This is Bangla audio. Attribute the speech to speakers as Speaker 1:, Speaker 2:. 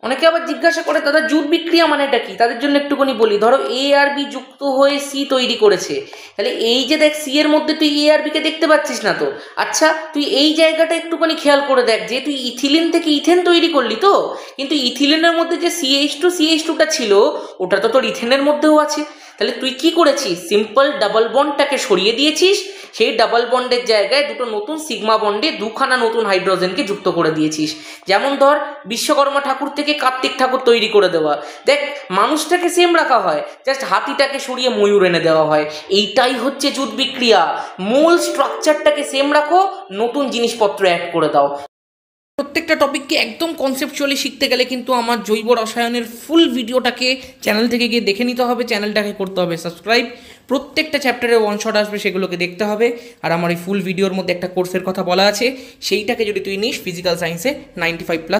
Speaker 1: অনেকে আবার জিজ্ঞাসা করে দাদা জুট বিক্রিয়া মানেটা কি, তাদের জন্য একটুখানি বলি। ধরো এ আর বি যুক্ত হয়ে সি তৈরি করেছে, তাহলে এই যে দেখ সি এর মধ্যে তুই এ আর বিকে দেখতে পাচ্ছিস না তো, আচ্ছা তুই এই জায়গাটা একটুখানি খেয়াল করে দেখ যে তুই ইথিলিন থেকে ইথেন তৈরি করলি তো, কিন্তু ইথিলিনের মধ্যে যে CH2টা ছিল ওটা তো তোর ইথেনের মধ্যেও আছে। তাহলে তুই কি করেছিস, সিম্পল ডাবল বন্ডটাকে সরিয়ে দিয়েছিস, সেই ডাবল বন্ডের জায়গায় দুটো নতুন সিগমা বন্ডে দুখানা নতুন হাইড্রোজেনকে যুক্ত করে দিয়েছিস। যেমন ধর বিশ্বকর্মা ঠাকুর থেকে কার্তিক ঠাকুর তৈরি করে দেওয়া, দেখ মানুষটাকে সেম রাখা হয়, জাস্ট হাতিটাকে সরিয়ে ময়ূর এনে দেওয়া হয়। এইটাই হচ্ছে জুট বিক্রিয়া, মূল স্ট্রাকচারটাকে সেম রাখো, নতুন জিনিসপত্র অ্যাড করে দাও। প্রত্যেকটা টপিককে একদম কনসেপচুয়ালি শিখতে গেলে কিন্তু আমার জৈব রসায়নের ফুল ভিডিওটাকে চ্যানেল থেকে গিয়ে দেখে নিতে হবে, চ্যানেলটাকে করতে হবে সাবস্ক্রাইব, প্রত্যেকটা চ্যাপ্টারে ওয়ান শট আসবে সেগুলোকে দেখতে হবে। আর আমার এই ফুল ভিডিওর মধ্যে একটা কোর্সের কথা বলা আছে, সেইটাকে যদি তুই নিস ফিজিক্যাল সায়েন্সে 95+